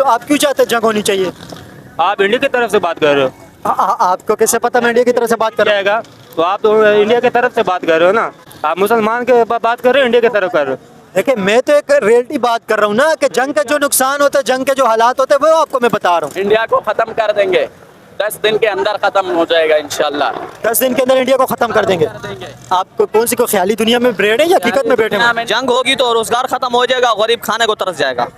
तो आप क्यों चाहते हैं जंग होनी चाहिए? आप इंडिया की तरफ से बात कर रहे हो। आपको कैसे पता मैं इंडिया की तरफ से बात कर रहा हूँ? जाएगा तो आप तो इंडिया की तरफ से बात कर रहे हो ना। आप मुसलमान के बात कर रहे हो, इंडिया की तरफ कर रहे हो। देखिए मैं तो एक रियलिटी बात कर रहा हूँ ना कि जंग के जो नुकसान होते हैं, जंग के जो हालात होते हैं वो आपको मैं बता रहा हूँ। इंडिया को खत्म कर देंगे, 10 दिन के अंदर खत्म हो जाएगा इंशाल्लाह। 10 दिन के अंदर इंडिया को खत्म कर देंगे। आपको कौन सी को ख्याली दुनिया में ब्रेड है या हकीकत में बैठे हैं? जंग होगी तो रोजगार खत्म हो जाएगा, गरीब खाने को तरस जाएगा।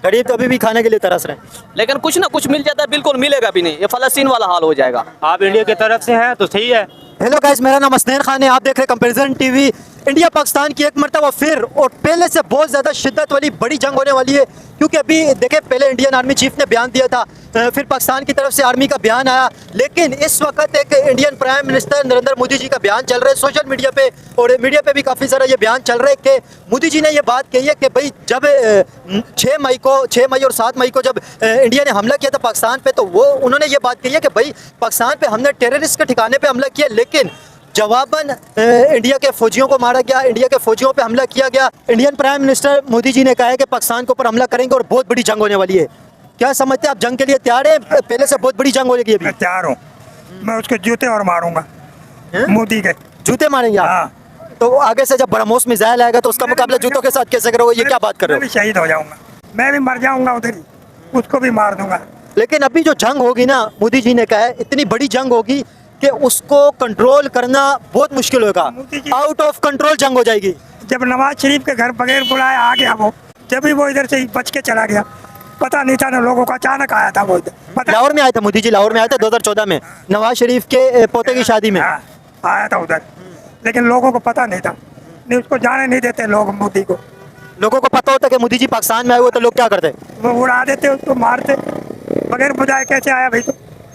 गरीब तो अभी भी खाने के लिए तरस रहे हैं। लेकिन कुछ ना कुछ मिल जाता है, बिल्कुल मिलेगा भी नहीं, ये फलस्तीन वाला हाल हो जाएगा। आप इंडिया की तरफ से हैं तो सही है। हेलो गाइस, मेरा नाम असनैन खान है, आप देख रहे हैं कंपैरिजन टीवी। इंडिया पाकिस्तान की एक मरतबा फिर और पहले से बहुत ज़्यादा शिद्दत वाली बड़ी जंग होने वाली है, क्योंकि अभी देखें पहले इंडियन आर्मी चीफ ने बयान दिया था, फिर पाकिस्तान की तरफ से आर्मी का बयान आया, लेकिन इस वक्त एक Indian prime minister Narendra Modi ji का बयान चल रहा है सोशल मीडिया पे और मीडिया पे भी काफ़ी सारा ये बयान चल रहा है कि मोदी जी ने ये बात कही है कि भाई जब 6 मई और 7 मई को जब इंडिया ने हमला किया था पाकिस्तान पे, तो वो उन्होंने ये बात कही है कि भाई पाकिस्तान पे हमने टेररिस्ट के ठिकाने पे हमला किया, लेकिन जवाबन इंडिया के फौजियों को मारा गया, इंडिया के फौजियों पे हमला किया गया। Indian prime minister Modi ji ने कहा है कि पाकिस्तान के ऊपर हमला करेंगे और बहुत बड़ी जंग होने वाली है। क्या समझते हैं आप, जंग के लिए तैयार है? पहले से बहुत बड़ी जंग होगी। मैं तैयार हूँ, मैं उसके जूते और मारूंगा, मोदी के जूते मारेंगे आप? हाँ। तो आगे से जब ब्रह्मोस मिसाइल आएगा तो उसका मुकाबला जूतों के साथ कैसे करोगे? ये क्या बात कर रहे मैं भी शहीद हो जाऊंगा, मैं भी मर जाऊंगा उधर ही, उसको भी मार दूंगा। लेकिन अभी जो जंग होगी ना, मोदी जी ने कहा है इतनी बड़ी जंग होगी कि उसको कंट्रोल करना बहुत मुश्किल होगा, आउट ऑफ कंट्रोल जंग हो जाएगी। जब नवाज शरीफ के घर बगैर बुलाए आ गया वो, जब भी वो इधर से बच के चला गया, पता नहीं था ना लोगों को, अचानक आया था वो इधर। लाहौर में आया था मोदी जी, लाहौर में आया था 2014 में नवाज शरीफ के पोते की शादी में आया था उधर, लेकिन लोगों को पता नहीं था, नहीं उसको जाने नहीं देते लोग मोदी को। लोगों को पता होता कि मोदी जी पाकिस्तान में आए हुए तो लोग क्या करते? वो उड़ा देते, उसको मारते, बगैर बुझाए कैसे आया भाई, तो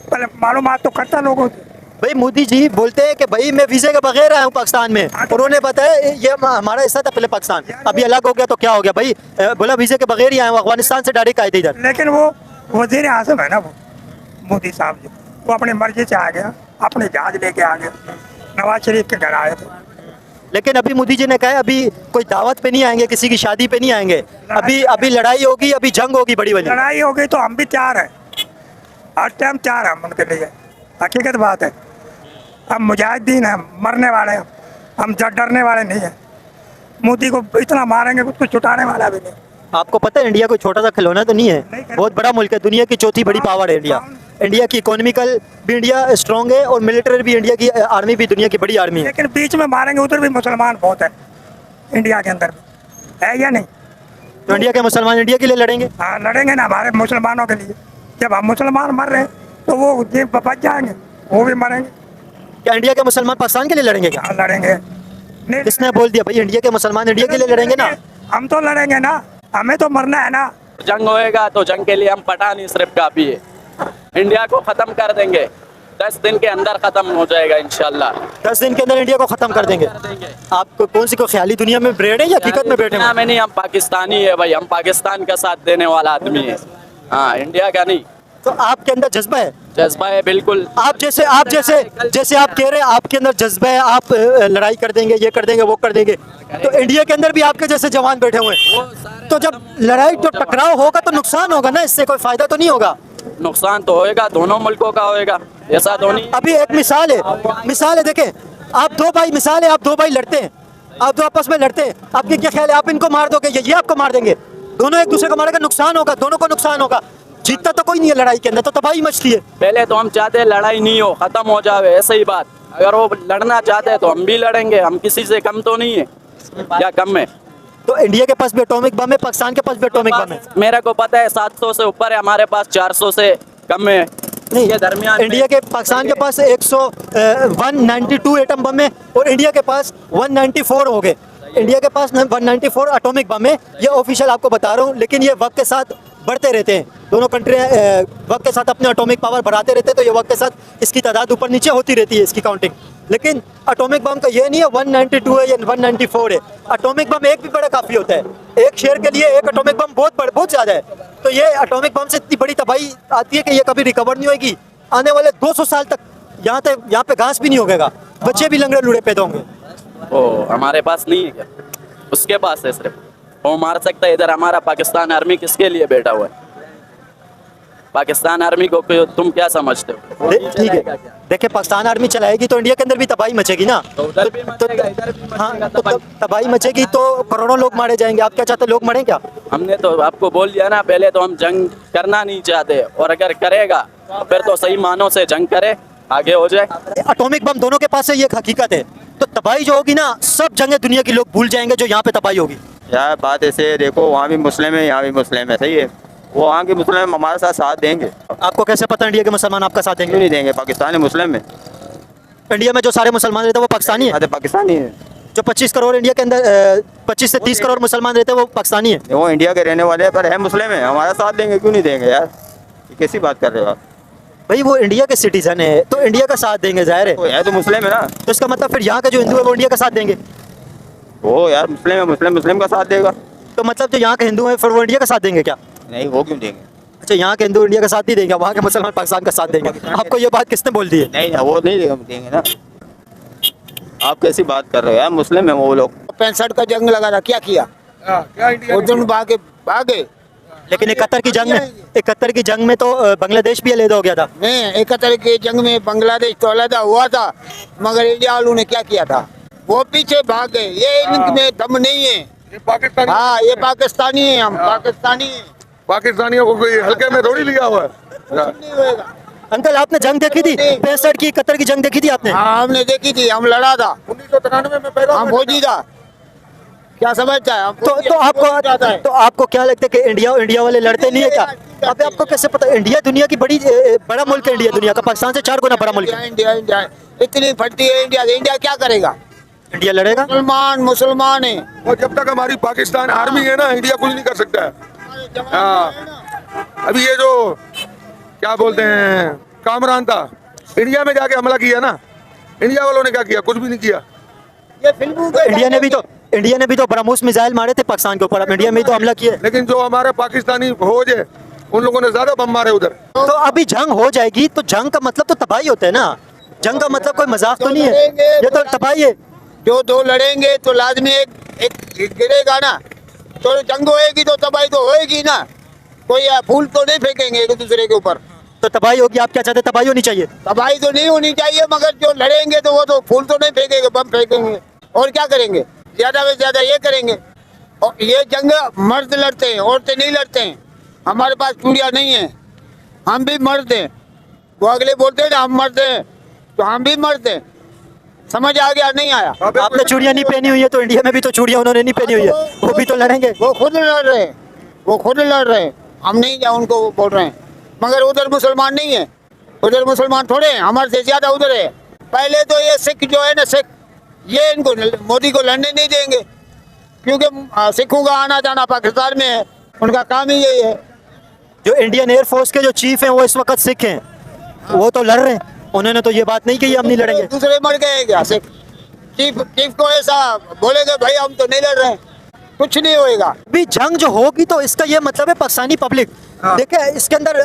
पहले मालूमात तो करता लोगों से। भाई मोदी जी बोलते हैं कि भाई मैं वीज़े के बगैर आया हूँ पाकिस्तान में, उन्होंने बताया ये हमारा हिस्सा था पहले पाकिस्तान, अभी अलग हो गया तो क्या हो गया भाई? बोला वीज़े के बगैर ही आया हूँ, अफगानिस्तान से डायरेक्ट आए थे इधर। लेकिन वो वजीर आज़म है ना वो मोदी साहब जी, वो अपनी मर्जी से आ गया, अपने जहाज लेके आ गया, नवाज शरीफ के घर आए थे। लेकिन अभी मोदी जी ने कहा अभी कोई दावत पे नहीं आएंगे, किसी की शादी पे नहीं आएंगे, अभी लड़ाई होगी, अभी जंग होगी बड़ी वाली। लड़ाई हो गई तो हम भी तैयार हैं, हर टाइम तैयार हैं हम उनके लिए, हकीकत बात है। हम मुजाहिदीन हैं, मरने वाले हैं हम, डरने वाले नहीं हैं। मोदी को इतना मारेंगे उसको छुटाने वाला भी नहीं। आपको पता है इंडिया कोई छोटा सा खिलौना तो नहीं है, बहुत बड़ा मुल्क है, दुनिया की चौथी बड़ी पावर है इंडिया। इंडिया की इकोनॉमिकल भी इंडिया स्ट्रॉन्ग है और मिलिट्री भी इंडिया की आर्मी भी दुनिया की बड़ी आर्मी है। लेकिन बीच में मारेंगे, उधर भी मुसलमान बहुत है, इंडिया के अंदर है या नहीं? तो इंडिया के मुसलमान इंडिया के लिए लड़ेंगे? हाँ लड़ेंगे ना, हमारे मुसलमानों के लिए। जब हम मुसलमान मर रहे हैं तो वो बच जाएंगे, वो भी मरेंगे। क्या इंडिया के मुसलमान पाकिस्तान के लिए लड़ेंगे? क्या लड़ेंगे? किसने बोल दिया भाई इंडिया के मुसलमान इंडिया के लिए लड़ेंगे? ना हम तो लड़ेंगे ना, हमें तो मरना है ना। जंग होएगा तो जंग के लिए हम पठानी सिर्फ काफी है, इंडिया को खत्म कर देंगे, 10 दिन के अंदर खत्म हो जाएगा इंशाल्लाह। 10 दिन के अंदर इंडिया को खत्म कर देंगे। आपको कौन सी को ख्याली दुनिया में ब्रेड है या हकीकत में बैठे? में नहीं, हम पाकिस्तानी है भाई, हम पाकिस्तान का साथ देने वाला आदमी है, हाँ इंडिया का नहीं। तो आपके अंदर जज्बा है? जज्बा है बिल्कुल। आप जैसे आप कह रहे हैं आपके अंदर जज्बा है, आप लड़ाई कर देंगे, ये कर देंगे, वो कर देंगे, तो इंडिया के अंदर भी आपके जैसे जवान बैठे हुए हैं, तो जब लड़ाई तो टकराव होगा तो नुकसान होगा ना, इससे कोई फायदा तो नहीं होगा? नुकसान तो होएगा, दोनों मुल्कों का होएगा, ऐसा तो नहीं। अभी एक मिसाल है देखें, आप दो भाई लड़ते हैं, आप दो आपस में लड़ते हैं, आपके क्या ख्याल है? आप इनको मार दोगे, ये आपको मार देंगे, दोनों एक दूसरे को मारेगा, नुकसान होगा, दोनों को नुकसान होगा, जीतता तो कोई नहीं है लड़ाई के अंदर, तो तबाही मचती है। पहले तो हम चाहते हैं लड़ाई नहीं हो, खत्म हो जाए, ऐसे ही बात। अगर वो लड़ना चाहते हैं तो हम भी लड़ेंगे, हम किसी से कम तो नहीं है, क्या कम है? तो इंडिया के पास भी एटॉमिक बम है, पाकिस्तान के पास भी एटॉमिक बम है। मेरे को पता है 700 से ऊपर है, हमारे पास 400 से कम है। नहीं, ये दरमियान इंडिया के पाकिस्तान के पास 192 एटम बम है और इंडिया के पास 194 हो गए। इंडिया के पास 194 एटॉमिक बम है, ये ऑफिशियल आपको बता रहा हूँ, लेकिन ये वक्त के साथ बढ़ते रहते हैं। दोनों कंट्री वक्त के साथ अपने एटॉमिक पावर बढ़ाते रहते हैं, तो ये वक्त के साथ इसकी तादाद ऊपर नीचे होती रहती है, इसकी काउंटिंग। लेकिन एटॉमिक बम का ये नहीं है 192 है या 194 है, एटॉमिक बम एक भी बड़ा काफ़ी होता है। एक शहर के लिए एक एटॉमिक बम बहुत ज़्यादा है। तो ये एटॉमिक बम से इतनी बड़ी तबाही आती है कि ये कभी रिकवर नहीं होगी। आने वाले 200 साल तक यहाँ पे घास भी नहीं होगा, बच्चे भी लंगड़े लूड़े पैदा होंगे। ओ हमारे पास नहीं है क्या? उसके पास है सिर्फ, वो मार सकता है। इधर हमारा पाकिस्तान आर्मी किसके लिए बैठा हुआ है? पाकिस्तान आर्मी को तुम क्या समझते हो? ठीक है, देखिए पाकिस्तान आर्मी चलाएगी तो इंडिया के अंदर भी तबाही मचेगी ना। उधर भी मचेगा, इधर भी मचेगा हाँ, तो तबाही। तबाही मचेगी तो करोड़ों लोग मारे जाएंगे। आप क्या चाहते हैं, लोग मरें क्या? हमने तो आपको बोल दिया ना पहले, तो हम जंग करना नहीं चाहते, और अगर करेगा तो फिर तो सही मानों से जंग करे, आगे हो जाए। एटॉमिक बम दोनों के पास है, ये एक हकीकत है। तो तबाही जो होगी ना, सब जगह दुनिया के लोग भूल जाएंगे जो यहाँ पे तबाही होगी। यार बात ऐसे है, देखो वहाँ भी मुस्लिम है, यहाँ भी मुस्लिम है, सही है। वो वहाँ के मुस्लिम हमारे साथ देंगे। आपको कैसे पता इंडिया के मुसलमान आपका साथ क्यों देंगे? नहीं देंगे? पाकिस्तानी मुस्लिम है, इंडिया में जो सारे मुसलमान रहते हैं वो पाकिस्तानी है। आधे पाकिस्तानी है। जो 25 करोड़ इंडिया के अंदर 25 से 30 करोड़ मुसलमान रहते हैं वो पाकिस्तानी है। वो इंडिया के रहने वाले हैं पर है मुस्लिम है, हमारा साथ देंगे, क्यों नहीं देंगे यार? ये कैसी बात कर रहे हो आप? भाई वो इंडिया के सिटीजन है तो इंडिया का साथ देंगे, जाहिर है। वो है तो मुस्लिम है ना। तो इसका मतलब फिर यहाँ का जो हिंदू है वो इंडिया का साथ देंगे। वो यार मुस्लिम है, मुस्लिम का साथ देगा। तो मतलब जो यहाँ के हिंदू है फिर वो इंडिया का साथ देंगे क्या? नहीं, वो क्यों देंगे? अच्छा, यहाँ के हिंदू इंडिया का साथ नहीं देंगे, वहाँ के मुसलमान पाकिस्तान का साथ देंगे। आपको ये बात किसने बोल दी है? नहीं ना, वो नहीं देंगे ना। आप कैसी बात कर रहे हो यार? मुस्लिम है वो लोग। 65 का जंग लगा था, क्या किया? उर्दून भागे। लेकिन 71 की जंग में तो बांग्लादेश भी अलग हो गया था। नहीं, 71 के जंग में बांग्लादेश तो अलग हुआ था, मगर इंडिया वालों ने क्या किया था? वो पीछे भाग गए। ये इनमें दम नहीं है। ये पाकिस्तानी, हाँ, ये पाकिस्तानी है, हम पाकिस्तानी हैं। पाकिस्तानियों को कोई हल्के में थोड़ी लिया हुआ है। कुछ नहीं होएगा। अंकल आपने जंग देखी थी? 65 की 71 की जंग देखी थी आपने? हाँ, हमने देखी थी, हम लड़ा था, 1993 में पैदा हम हुए फौजी था। क्या समझता है? हम तो आपको क्या लगता है कि इंडिया वाले लड़ते नहीं है क्या? अबे आपको कैसे पता? इंडिया दुनिया की बड़ा मुल्क है। इंडिया दुनिया का पाकिस्तान से 4 गुना बड़ा मुल्क है। इंडिया इतनी फटती है इंडिया। इंडिया क्या करेगा? इंडिया लड़ेगा। मुसलमान है। और जब तक हमारी पाकिस्तान आर्मी है ना, इंडिया कुछ नहीं कर सकता है। हाँ, अभी ये जो क्या बोलते हैं कामरान था, इंडिया में जाके हमला किया ना, इंडिया वालों ने क्या किया? कुछ भी नहीं किया। ये फिल्मों के इंडिया ने भी तो ब्रह्मोस मिसाइल मारे थे पाकिस्तान के ऊपर। अब इंडिया में ही तो हमला किया। लेकिन जो हमारे पाकिस्तानी फौज है, उन लोगों ने ज्यादा बम मारे उधर। तो अभी जंग हो जाएगी तो जंग का मतलब तो तबाही होता है ना। जंग का मतलब कोई मजाक तो नहीं है, ये तो तबाही है। जो दो लड़ेंगे तो लाजमी एक गिरेगा ना, तो जंग होएगी तो तबाही तो होएगी ना। कोई फूल तो नहीं फेंकेंगे एक दूसरे के ऊपर, तो तबाही होगी। आप क्या चाहते हैं? तबाही होनी चाहिए। तबाही तो नहीं होनी चाहिए, मगर जो लड़ेंगे तो वो तो फूल तो नहीं फेंकेंगे, बम फेंकेंगे। और क्या करेंगे? ज्यादा से ज्यादा ये करेंगे। और ये जंग मर्द लड़ते हैं, औरतें नहीं लड़ते हैं। हमारे पास चूड़ियाँ नहीं है, हम भी मर्द हैं। वो अगले बोलते हैं ना हम मर्द हैं, तो हम भी मर्द हैं। समझ आ गया? नहीं आया? आपने चूड़ियां नहीं पहनी हुई है तो इंडिया में भी तो चूड़ियां उन्होंने नहीं पहनी हुई है, वो भी तो लड़ेंगे। वो खुद लड़ रहे हैं, वो खुद लड़ रहे हैं। हम नहीं जा उनको बोल रहे हैं, मगर उधर मुसलमान नहीं है। उधर मुसलमान थोड़े हैं, हमारे से ज्यादा उधर है। पहले तो ये सिख जो है ना, सिख, ये इनको मोदी को लड़ने नहीं देंगे, क्योंकि सिखों का आना जाना पाकिस्तान में है, उनका काम ही यही है। जो इंडियन एयरफोर्स के जो चीफ हैं वो इस वक्त सिख हैं, वो तो लड़ रहे हैं। उन्होंने तो ये बात नहीं कही हम नहीं लड़ेंगे। दूसरे मर गए क्या? सिख चीफ को ऐसा बोलेंगे भाई हम तो नहीं लड़ रहे हैं, कुछ नहीं होएगा। अभी जंग जो होगी तो इसका ये मतलब है पाकिस्तानी पब्लिक, देखिए इसके अंदर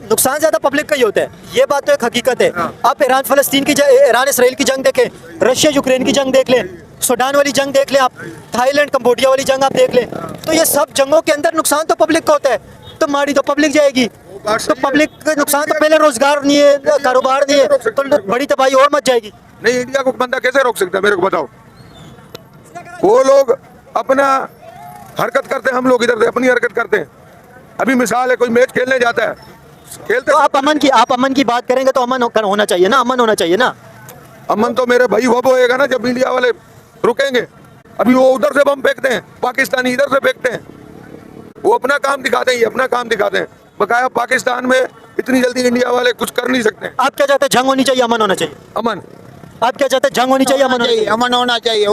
नुकसान ज्यादा पब्लिक का ही होता है। ये बात तो एक हकीकत है। आप ईरान फलस्तीन की ईरान इसराइल की जंग देखें, रशिया यूक्रेन की जंग देख लें, सूडान वाली जंग देख लें, आप थाईलैंड कंबोडिया वाली जंग आप देख लें, तो ये सब जंगों के अंदर नुकसान तो पब्लिक का होता है। तो मारी तो पब्लिक जाएगी, तो पब्लिक का नुकसान तो पहले रोजगार नहीं है, कारोबार नहीं है, तो बड़ी तबाही और मच जाएगी। नहीं, इंडिया को बंदा कैसे रोक सकता है? मेरे को बताओ। वो लोग अपना हरकत करते हैं, हम लोग इधर से अपनी हरकत करते हैं। अभी मिसाल है, कोई मैच खेलने जाता है, खेलते तो आप अमन की बात करेंगे तो अमन होना चाहिए ना, अमन होना चाहिए ना। अमन तो मेरे भाई वो होएगा ना जब इंडिया वाले रुकेंगे। अभी वो उधर से बम फेंकते हैं, पाकिस्तानी इधर से फेंकते हैं। वो अपना काम दिखाते हैं, ये अपना काम दिखाते हैं। बकाया पाकिस्तान में इतनी जल्दी इंडिया वाले कुछ कर नहीं सकते। आप क्या चाहते हैं? जंग होनी चाहिए, अमन होना चाहिए? अमन। आप क्या चाहते हैं? जंग होनी चाहिए, अमन होना चाहिए? अमन होना चाहिए।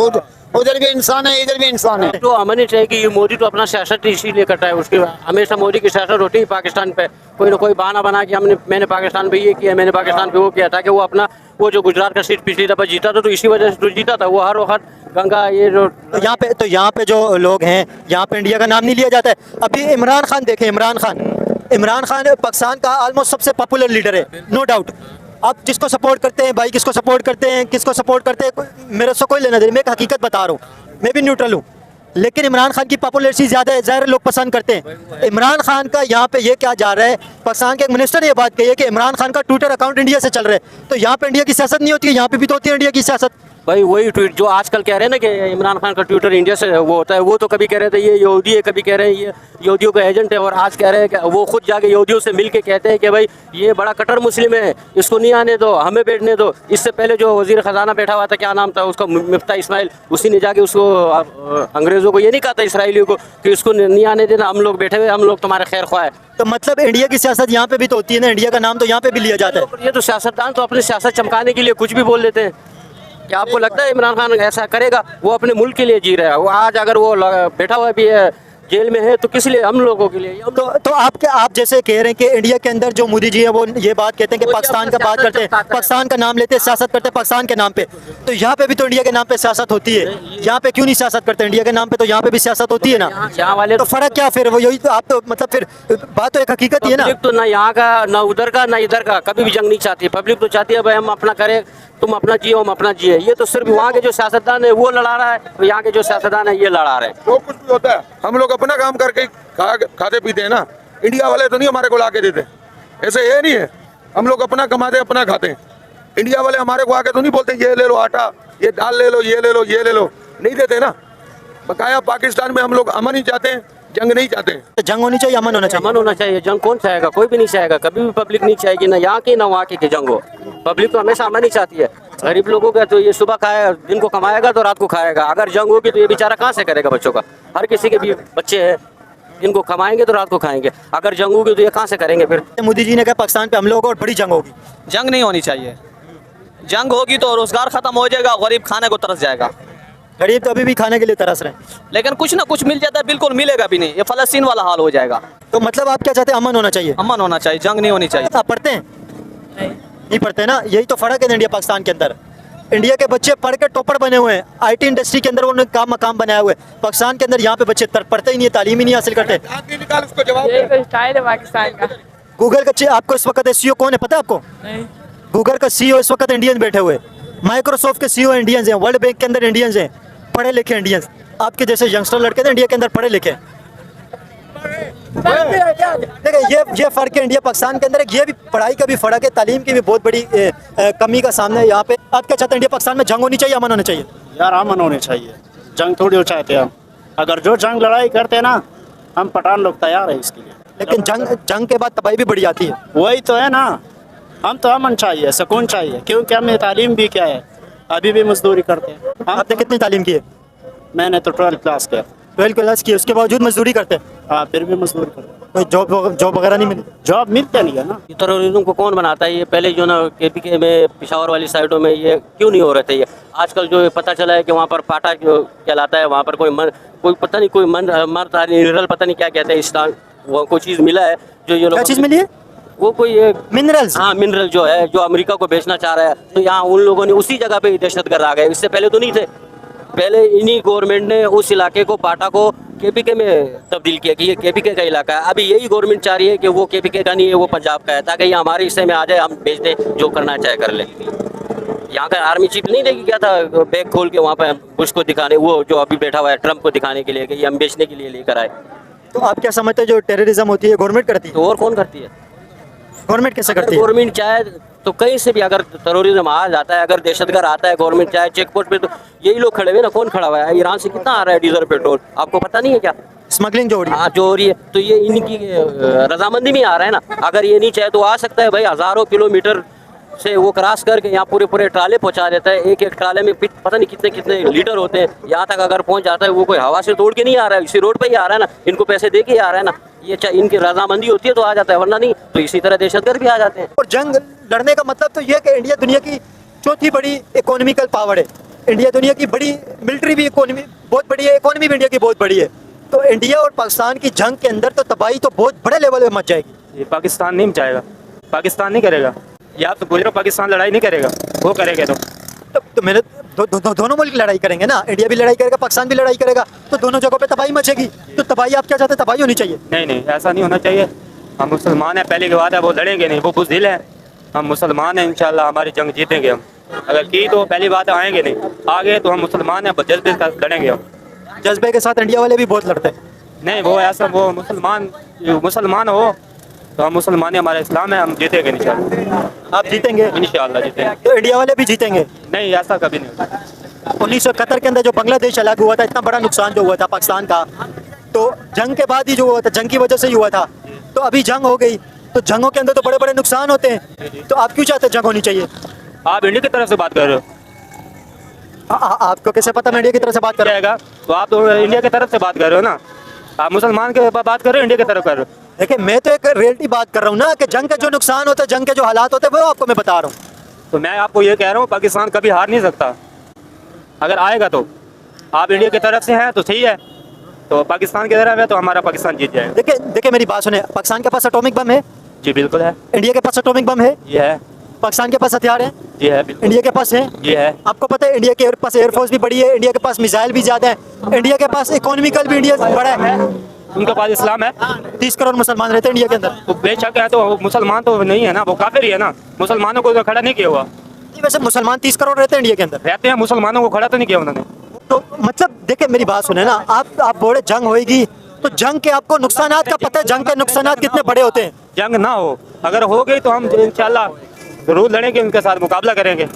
उधर भी इंसान है, इधर भी इंसान है। तो अमन ही चाहिए कि ये मोदी तो अपना सियासत इसीलिए करता है। उसकी हमेशा मोदी की सियासत होती है पाकिस्तान पे, कोई ना कोई बहाना बना के मैंने पाकिस्तान पे ये किया, मैंने पाकिस्तान पे वो किया, ताकि वो अपना वो जो गुजरात का सीट पिछली दफा जीता था तो इसी वजह से तो जीता था। वो हर वक्त गंगा ये जो तो यहाँ पे जो लोग हैं, यहाँ पे इंडिया का नाम नहीं लिया जाता है। अभी इमरान खान देखें, इमरान खान पाकिस्तान का ऑलमोस्ट सबसे पॉपुलर लीडर है, नो डाउट। आप जिसको सपोर्ट करते हैं भाई, किसको सपोर्ट करते हैं, मेरे से कोई लेना देना। मैं एक हकीकत बता रहा हूँ, मैं भी न्यूट्रल हूँ। लेकिन इमरान खान की पॉपुलैरिटी ज़्यादा है, ज़ाहिर लोग पसंद करते हैं। इमरान खान का यहाँ पे ये क्या जा रहा है, पाकिस्तान के एक मिनिस्टर ने ये बात कही है कि इमरान खान का ट्विटर अकाउंट इंडिया से चल रहा है, तो यहाँ पे इंडिया की सियासत नहीं होती है, यहाँ पे भी तो होती है इंडिया की सियासत। भाई वही ट्वीट जो आजकल कह रहे हैं ना कि इमरान खान का ट्विटर इंडिया से वो होता है, वो तो कभी कह रहे थे ये यहूदी है, कभी कह रहे हैं ये यहूदियों का एजेंट है, और आज कह रहे हैं कि वो खुद जाके यहूदियों से मिल के कहते हैं कि भाई ये बड़ा कट्टर मुस्लिम है, इसको नहीं आने दो, हमें बैठने दो। इससे पहले जो वजीर ख़जाना बैठा हुआ था, क्या नाम था उसका, मिफ्ता इस्माइल, उसी ने जाके उसको अंग्रेज़ों को ये नहीं कहा था, इसराइलियों को, कि उसको नहीं आने देना, हम लोग बैठे हुए, हम लोग तुम्हारे खैर ख्वाह है। तो मतलब इंडिया की सियासत यहाँ पे भी तो होती है ना, इंडिया का नाम तो यहाँ पे भी लिया जाता है। ये तो सियासतदान तो अपनी सियासत चमकाने के लिए कुछ भी बोल देते हैं। क्या आपको लगता है इमरान खान ऐसा करेगा? वो अपने मुल्क के लिए जी रहा है। वो आज अगर वो बैठा हुआ भी है, जेल में है, तो किस लिए? हम लोगों के लिए। तो आप जैसे कह रहे हैं कि इंडिया के अंदर जो मोदी जी है वो ये बात कहते हैं कि पाकिस्तान का बात करते हैं, पाकिस्तान का नाम लेते हैं, सियासत करते हैं पाकिस्तान के नाम पे, तो यहाँ पे भी तो इंडिया के नाम पे सियासत होती है, यहाँ पे क्यों नहीं सियासत करते? इंडिया के नाम पे तो यहाँ पे भी सियासत होती है ना, यहाँ वाले तो फर्क क्या फिर? वो यही तो आप तो मतलब फिर बात तो एक हकीकत ही है ना। पब्लिक तो ना यहाँ का, ना उधर का, ना इधर का, कभी भी जंग नहीं चाहती। पब्लिक तो चाहती है भाई हम अपना करें, तुम अपना जियो, हम अपना जिए। ये तो सिर्फ वहाँ के जो सियासतदान है वो लड़ा रहा है, यहाँ के जो सियासतदान है ये लड़ा रहे हैं। जो कुछ भी होता है हम लोग अपना काम करके खाते पीते हैं ना, इंडिया वाले तो नहीं हमारे को ला के देते, ऐसे ये नहीं है। हम लोग अपना कमाते अपना खाते हैं, इंडिया वाले हमारे को आके तो नहीं बोलते ये ले लो आटा, ये दाल ले लो, ये ले लो, ये ले लो, नहीं देते ना। बकाया पाकिस्तान में हम लोग अमन ही चाहते हैं, जंग नहीं चाहते हैं। जंग होनी चाहिए, अमन होना चाहिए। अमन होना चाहिए। जंग कौन चाहेगा? कोई भी नहीं चाहेगा, कभी भी पब्लिक नहीं चाहेगी, ना यहाँ की ना वहाँ की जंग हो। पब्लिक तो हमेशा अमन ही चाहती है। गरीब लोगों का तो ये सुबह खाए, दिन को कमाएगा तो रात को खाएगा। अगर जंग होगी तो ये बेचारा कहाँ से करेगा बच्चों का? हर किसी के भी बच्चे हैं, इनको कमाएंगे तो रात को खाएंगे। अगर जंग होगी तो ये कहाँ से करेंगे फिर? मोदी जी ने कहा पाकिस्तान पे हमले होगा और बड़ी जंग होगी। जंग नहीं होनी चाहिए। जंग होगी तो रोजगार खत्म हो जाएगा, गरीब खाने को तरस जाएगा। गरीब तो अभी भी खाने के लिए तरस रहे हैं, लेकिन कुछ ना कुछ मिल जाता है, बिल्कुल मिलेगा भी नहीं। ये फलस्तीन वाला हाल हो जाएगा। तो मतलब आप क्या चाहते हैं? अमन होना चाहिए, अमन होना चाहिए, जंग नहीं होनी चाहिए। आप पढ़ते हैं? नहीं पढ़ते ना, यही तो फर्क है इंडिया पाकिस्तान के अंदर। इंडिया के बच्चे पढ़ के टॉपर बने हुए हैं, आईटी इंडस्ट्री के अंदर उन्होंने काम मकाम बनाया हुआ है। पाकिस्तान के अंदर यहाँ पे बच्चे पढ़ते ही नहीं है, तालीम ही नहीं हासिल करते। यही तो स्टाइल है पाकिस्तान का। गूगल का आपको इस वक्त सीईओ कौन है पता है आपको? गूगल का सीईओ इस वक्त इंडियन बैठे हुए, माइक्रोसॉफ्ट के सीईओ इंडियंस हैं, वर्ल्ड बैंक के अंदर इंडियंस हैं, पढ़े लिखे इंडियंस। आपके जैसे यंगस्टर लड़के थे इंडिया के अंदर पढ़े लिखे। देखिए ये फर्क है इंडिया पाकिस्तान के अंदर। ये भी पढ़ाई का भी फर्क है, तालीम की भी बहुत बड़ी कमी का सामना है यहाँ पे। आप क्या चाहते हैं? इंडिया पाकिस्तान में जंग होनी चाहिए, अमन होना चाहिए? यार अमन होनी चाहिए, जंग थोड़ी हो चाहते हैं हम। अगर जो जंग लड़ाई करते हैं ना, हम पठान लोग तैयार है इसके लिए। लेकिन जंग के बाद तबाही भी बड़ी आती है। वही तो है ना, हम तो अमन चाहिए, सुकून चाहिए, क्योंकि हमें तालीम भी क्या है, अभी भी मजदूरी करते हैं। आपने कितनी तालीम की है? मैंने तो 12th क्लास किया। 12th क्लास की, उसके बावजूद मजदूरी करते हैं? हाँ, फिर भी मजदूरी करते हैं। कोई जॉब वगैरह नहीं मिली? जॉब मिलता नहीं है ना। टेररिज्म को कौन बनाता है? ये पहले जो ना KPK में, पिशावर वाली साइडों में ये क्यों नहीं हो रहे थे? ये आजकल जो पता चला है कि वहाँ पर पाटा जो कहलाता है, वहाँ पर कोई पता नहीं, कोई मिनरल पता नहीं क्या कहते हैं, इस्लाम वो कोई चीज़ मिला है जो ये लोग। क्या चीज़ मिली है? वो कोई मिनरल्स। हाँ, मिनरल जो है, जो अमेरिका को बेचना चाह रहा है, तो यहाँ उन लोगों ने उसी जगह पे दहशतगर्द आ गए। इससे पहले तो नहीं थे। पहले इन्हीं गवर्नमेंट ने उस इलाके को, पाटा को KPK में तब्दील किया कि ये KPK का इलाका है। अभी यही गवर्नमेंट चाह रही है कि वो KPK का नहीं है, वो पंजाब का है, ताकि ये हमारे हिस्से में आ जाए, हम बेच दें, जो करना चाहे कर ले। यहाँ का आर्मी चीफ नहीं देखी क्या था, बैग खोल के वहाँ पर बुश को दिखाने, वो जो अभी बैठा हुआ है ट्रम्प को दिखाने के लिए कि ये हम बेचने के लिए लेकर आए। तो आप क्या समझते हैं जो टेररिज्म होती है गवर्नमेंट करती है? तो और कौन करती है? गवर्नमेंट कैसे करती है? गवर्नमेंट चाहे तो कहीं से भी अगर टेररिज्म आ जाता है, अगर दहशतगर्द आता है, गवर्नमेंट चाहे चेक पोस्ट पे, तो यही लोग खड़े हुए ना। कौन खड़ा हुआ है? ईरान से कितना आ रहा है डीजल पेट्रोल, आपको पता नहीं है क्या? स्मगलिंग जो हो रही है। हाँ, जो हो रही है, तो ये इनकी रजामंदी में आ रहा है ना। अगर ये नहीं चाहे तो आ सकता है भाई, हज़ारों किलोमीटर से वो क्रॉस करके यहाँ पूरे ट्राले पहुँचा देता है। एक ट्राले में पता नहीं कितने कितने लीटर होते हैं। यहाँ तक अगर पहुँच जाता है, वो कोई हवा से तोड़ के नहीं आ रहा है, इसी रोड पे ही आ रहा है ना, इनको पैसे दे के ही आ रहा है ना। ये इनकी रजामंदी होती है तो आ जाता है, वरना नहीं तो इसी तरह दहशतगर्द भी आ जाते हैं। और जंग लड़ने का मतलब तो ये कि इंडिया दुनिया की चौथी बड़ी इकोनॉमिकल पावर है। इंडिया दुनिया की बड़ी मिलिट्री भी इकोनॉमी बहुत बड़ी है, इकोनॉमी भी इंडिया की बहुत बड़ी है। तो इंडिया और पाकिस्तान की जंग के अंदर तो तबाही तो बहुत बड़े लेवल पे मच जाएगी। ये पाकिस्तान नहीं चाहेगा, पाकिस्तान नहीं करेगा। या आप तो बोल रहे हो पाकिस्तान लड़ाई नहीं करेगा, वो करेगा तो मेरे दोनों मुल्क लड़ाई करेंगे ना, इंडिया भी लड़ाई करेगा, पाकिस्तान भी लड़ाई करेगा, तो दोनों जगहों पे तबाही मचेगी। तो तबाही आप क्या चाहते हैं? तबाही होनी चाहिए? नहीं, ऐसा नहीं होना चाहिए। हम मुसलमान हैं, पहले की बात है, वो लड़ेंगे नहीं, वो बुज़दिल हैं। हम मुसलमान हैं, इंशाल्लाह हमारी जंग जीतेंगे हम। अगर की तो पहली बात आएंगे नहीं, आगे तो हम मुसलमान हैं, जज्बे से लड़ेंगे हम। जज्बे के साथ इंडिया वाले भी बहुत लड़ते हैं। नहीं वो ऐसा, वो मुसलमान हो तो हम मुसलमान हैं, हमारा इस्लाम है, हम जीतेंगे इंशाल्लाह। आप जीतेंगे? इंशाल्लाह जीतेंगे। तो इंडिया वाले भी जीतेंगे? नहीं ऐसा कभी नहीं होता। 1971 के अंदर जो बांग्लादेश अलग हुआ था, इतना बड़ा नुकसान जो हुआ था पाकिस्तान का, तो जंग के बाद ही जो हुआ था, जंग की वजह से ही हुआ था। तो अभी जंग हो गई, तो जंगों के अंदर तो बड़े बड़े नुकसान होते हैं, तो आप क्यों चाहते हैं जंग होनी चाहिए? आप इंडिया की तरफ से बात कर रहे हो? आपको कैसे पता मैं इंडिया की तरफ से बात कर रहा जाएगा तो आप तो इंडिया की तरफ से बात कर रहे हो ना, आप मुसलमान के बात कर रहे हो, इंडिया की तरफ कर रहे हो? देखिए मैं तो एक रियलिटी बात कर रहा हूँ ना, कि जंग के जो नुकसान होते हैं, जंग के जो हालात होते हैं, वो आपको मैं बता रहा हूँ। तो मैं आपको ये कह रहा हूँ पाकिस्तान कभी हार नहीं सकता, अगर आएगा तो आप इंडिया की तरफ से हैं तो सही है, तो पाकिस्तान की तरफ है तो हमारा पाकिस्तान जीत जाएगा। देखिए मेरी बात सुने, पाकिस्तान के पास एटॉमिक बम है? जी बिल्कुल है। इंडिया के पास एटॉमिक बम है? ये है। पाकिस्तान के पास हथियार है? जी है बिल्कुल। इंडिया के पास है? जी है। आपको पता है इंडिया के पास एयरफोर्स भी बड़ी है, इंडिया के पास मिसाइल भी ज्यादा है, इंडिया के पास इकोनॉमिकल भी इंडिया बड़ा है। उनके पास इस्लाम है। 30 करोड़ मुसलमान रहते हैं इंडिया के अंदर। तो बेशक है, तो मुसलमान तो नहीं है ना, वो काफिर ही है ना, मुसलमानों को तो खड़ा नहीं किया हुआ। वैसे मुसलमान 30 करोड़ रहते हैं इंडिया के अंदर। रहते हैं, मुसलमानों को खड़ा तो नहीं किया उन्होंने। तो मतलब देखिए मेरी बात सुने ना, आप बोले जंग होएगी, तो जंग के आपको नुकसानात का पता है, जंग के नुकसानात कितने बड़े होते हैं? जंग ना हो, अगर हो गई तो हम इंशाल्लाह जरूर लड़ेंगे, उनके साथ मुकाबला करेंगे।